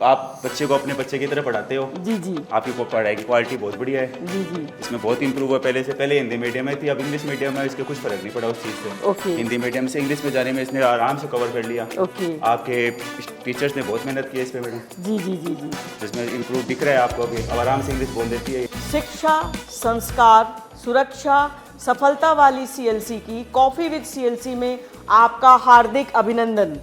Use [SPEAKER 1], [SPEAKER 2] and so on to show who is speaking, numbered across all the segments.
[SPEAKER 1] आप बच्चे को अपने बच्चे की तरह पढ़ाते हो।
[SPEAKER 2] जी जी
[SPEAKER 1] आपकी पढ़ाई की क्वालिटी बहुत बढ़िया है।
[SPEAKER 2] जी जी।
[SPEAKER 1] इसमें बहुत इंप्रूव है पहले से। पहले हिंदी मीडियम में थी, अब इंग्लिश मीडियम में, इसके कुछ फर्क नहीं पड़ा उस चीज़ से।
[SPEAKER 2] ओके।
[SPEAKER 1] हिंदी मीडियम से इंग्लिश में जाने में इसने आराम से कवर कर लिया।
[SPEAKER 2] ओके।
[SPEAKER 1] आपके टीचर्स ने बहुत मेहनत की है इस पे मैडम,
[SPEAKER 2] जी जी जी जी।
[SPEAKER 1] जिसमें इंप्रूव दिख रहा है आपको अभी। अब आराम से इंग्लिश बोल देती है।
[SPEAKER 2] शिक्षा, संस्कार, सुरक्षा, सफलता वाली सीएलसी की कॉफी विद सीएलसी में आपका हार्दिक अभिनंदन।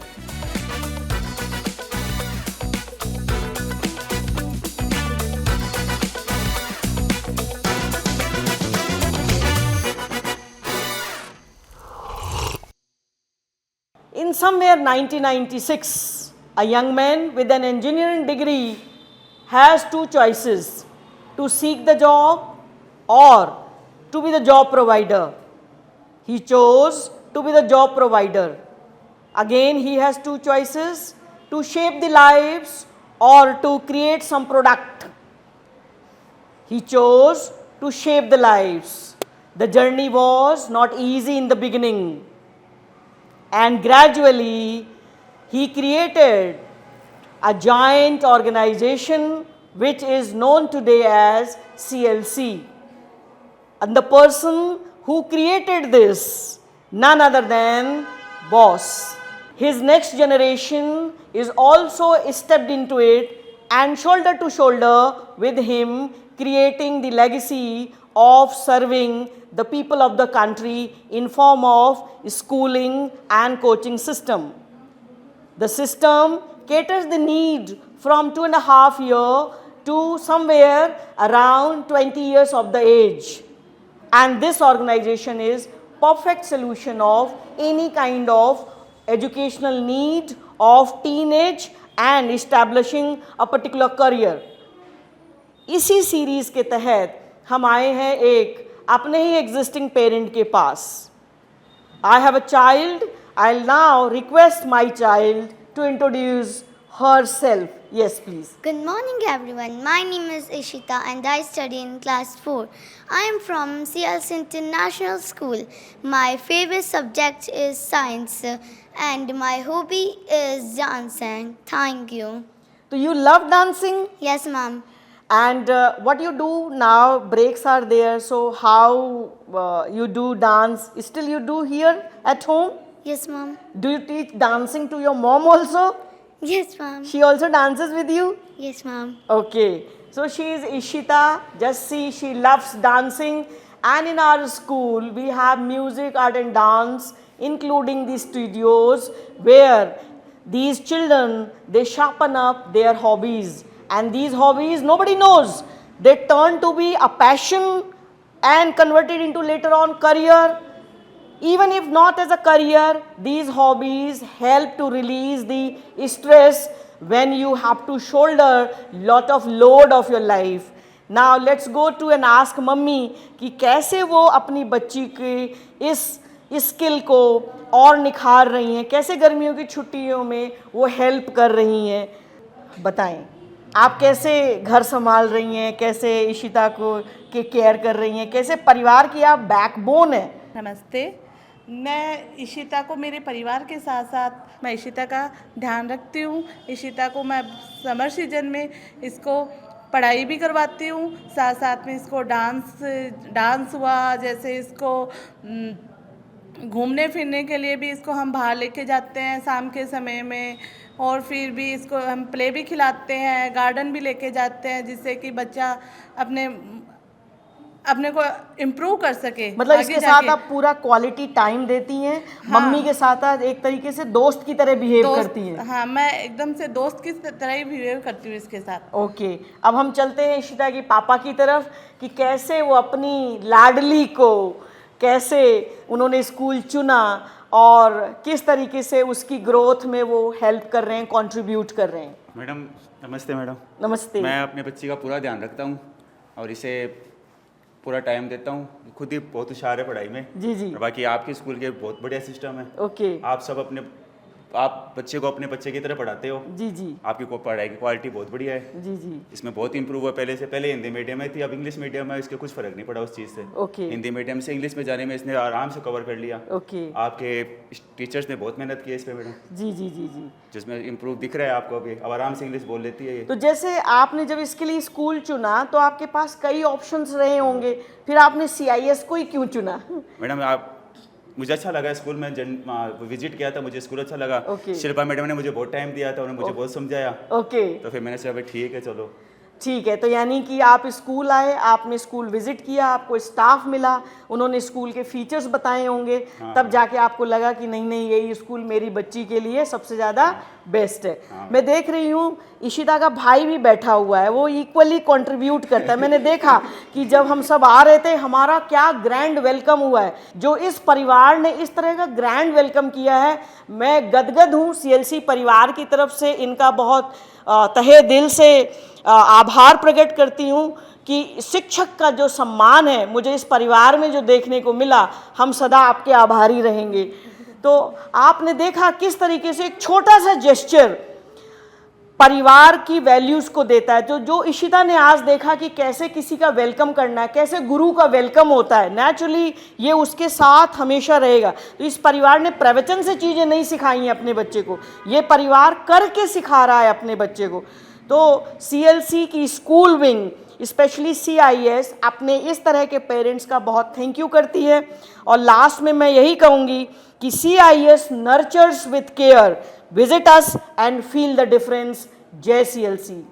[SPEAKER 2] In somewhere 1996, a young man with an engineering degree has two choices: to seek the job or to be the job provider. He chose to be the job provider. Again, he has two choices: to shape the lives or to create some product. He chose to shape the lives. The journey was not easy in the beginning, and gradually he created a giant organization which is known today as CLC. And the person who created this, none other than boss. His next generation is also stepped into it and shoulder to shoulder with him, creating the legacy of serving the people of the country in form of schooling and coaching system. The system caters the need from 2.5 years to somewhere around 20 years of the age. And this organization is perfect solution of any kind of educational need of teenage and establishing a particular career. इसी series के तहत हम आए हैं एक अपने ही existing parent के पास. I have a child. I'll now request my child to introduce herself. Yes, please.
[SPEAKER 3] Good morning, everyone. My name is Ishita and I study in class 4. I am from CLC International School. My favorite subject is science and my hobby is dancing. Thank you.
[SPEAKER 2] So you love dancing?
[SPEAKER 3] Yes, ma'am.
[SPEAKER 2] And what you do now, breaks are there, so how you do dance, still you do here at home?
[SPEAKER 3] Yes, ma'am.
[SPEAKER 2] Do you teach dancing to your mom also?
[SPEAKER 3] Yes, ma'am.
[SPEAKER 2] She also dances with you?
[SPEAKER 3] Yes, ma'am.
[SPEAKER 2] Okay, so she is Ishita. Just see, she loves dancing. And in our school, we have music, art and dance, including the studios where these children, they sharpen up their hobbies. And these hobbies, nobody knows. They turn to be a passion and converted into later on career. Even if not as a career, these hobbies help to release the stress when you have to shoulder lot of load of your life. Now let's go to and ask mummy कि कैसे वो अपनी बच्ची के इस skill को और निखार रही हैं, कैसे गर्मियों की छुट्टियों में वो हेल्प कर रही हैं. बताएं आप कैसे घर संभाल रही हैं, कैसे इशिता को के केयर कर रही हैं, कैसे परिवार की आप बैकबोन है.
[SPEAKER 4] नमस्ते, मैं इशिता को मेरे परिवार के साथ साथ मैं इशिता का ध्यान रखती हूँ. इशिता को मैं समर सीजन में इसको पढ़ाई भी करवाती हूँ, साथ साथ में इसको डांस हुआ, जैसे इसको घूमने फिरने के लिए भी इसको हम बाहर लेके जाते हैं शाम के समय में, और फिर भी इसको हम प्ले भी खिलाते हैं, गार्डन भी लेके जाते हैं, जिससे कि बच्चा अपने को इम्प्रूव कर सके.
[SPEAKER 2] मतलब इसके साथ आप पूरा क्वालिटी टाइम देती हैं.
[SPEAKER 4] हाँ.
[SPEAKER 2] मम्मी के साथ एक तरीके से दोस्त की तरह बिहेव करती हैं.
[SPEAKER 4] हाँ, मैं एकदम से दोस्त की तरह ही बिहेव करती हूँ इसके साथ.
[SPEAKER 2] ओके, अब हम चलते हैं इशिता की पापा की तरफ कि कैसे वो अपनी लाडली को कैसे उन्होंने स्कूल चुना और किस तरीके से उसकी ग्रोथ में वो हेल्प कर रहे हैं, कंट्रीब्यूट कर रहे हैं.
[SPEAKER 1] मैडम नमस्ते. मैडम
[SPEAKER 2] नमस्ते.
[SPEAKER 1] मैं अपने बच्ची का पूरा ध्यान रखता हूँ और इसे पूरा टाइम देता हूँ. खुद ही बहुत होशियार है पढ़ाई में.
[SPEAKER 2] जी जी.
[SPEAKER 1] और बाकी आपके स्कूल के बहुत बढ़िया सिस्टम है.
[SPEAKER 2] ओके.
[SPEAKER 1] आप सब अपने आप बच्चे को अपने बच्चे की तरह पढ़ाते हो।
[SPEAKER 2] जी जी
[SPEAKER 1] आपकी पढ़ाई की क्वालिटी बहुत बढ़िया है।
[SPEAKER 2] जी जी
[SPEAKER 1] इसमें बहुत इंप्रूव हुआ पहले से। पहले हिंदी मीडियम में थी, अब इंग्लिश मीडियम में, इसके कुछ फर्क नहीं पड़ा उस चीज़ से।
[SPEAKER 2] ओके
[SPEAKER 1] हिंदी मीडियम से इंग्लिश में जाने में इसने आराम से कवर कर लिया।
[SPEAKER 2] ओके
[SPEAKER 1] आपके टीचर्स ने बहुत मेहनत की है इस पे मैडम,
[SPEAKER 2] जी जी जी जी।
[SPEAKER 1] जिसमें इंप्रूव दिख रहा है आपको अभी। अब आराम से इंग्लिश बोल लेती है ये।
[SPEAKER 2] तो जैसे आपने जब इसके लिए स्कूल चुना तो आपके पास कई ऑप्शंस रहे होंगे, फिर आपने CIS को ही क्यों चुना?
[SPEAKER 1] मैडम आप मुझे अच्छा लगा स्कूल में विजिट किया था, मुझे स्कूल अच्छा लगा।
[SPEAKER 2] ओके।
[SPEAKER 1] शिल्पा मैडम ने मुझे बहुत टाइम दिया था, उन्होंने मुझे बहुत समझाया।
[SPEAKER 2] ओके
[SPEAKER 1] तो फिर मैंने सोचा भाई ठीक है चलो।
[SPEAKER 2] ठीक है, तो यानी कि आप स्कूल आए, आपने स्कूल विजिट किया, आपको स्टाफ मिला, उन्होंने स्कूल के फीचर्स बताए होंगे, तब जाके आपको लगा कि नहीं नहीं यही स्कूल मेरी बच्ची के लिए सबसे ज़्यादा बेस्ट है। मैं देख रही हूँ इशिता का भाई भी बैठा हुआ है, वो इक्वली कंट्रीब्यूट करता है। मैंने देखा कि जब हम सब आ रहे थे हमारा क्या ग्रैंड वेलकम हुआ है, जो इस परिवार ने इस तरह का ग्रैंड वेलकम किया है, मैं गदगद हूँ। CLC परिवार की तरफ से इनका बहुत तहे दिल से आभार प्रकट करती हूँ कि शिक्षक का जो सम्मान है मुझे इस परिवार में जो देखने को मिला, हम सदा आपके आभारी रहेंगे। तो आपने देखा किस तरीके से एक छोटा सा जेस्चर परिवार की वैल्यूज़ को देता है। जो इशिता ने आज देखा कि कैसे किसी का वेलकम करना है, कैसे गुरु का वेलकम होता है, नेचुरली ये उसके साथ हमेशा रहेगा। तो इस परिवार ने प्रवचन से चीज़ें नहीं सिखाई हैं अपने बच्चे को, ये परिवार करके सिखा रहा है अपने बच्चे को। तो CLC की स्कूल विंग स्पेशली CIS अपने इस तरह के पेरेंट्स का बहुत थैंक यू करती है। और लास्ट में मैं यही कहूँगी कि CIS nurtures with care, visit us and feel the difference. जय CLC।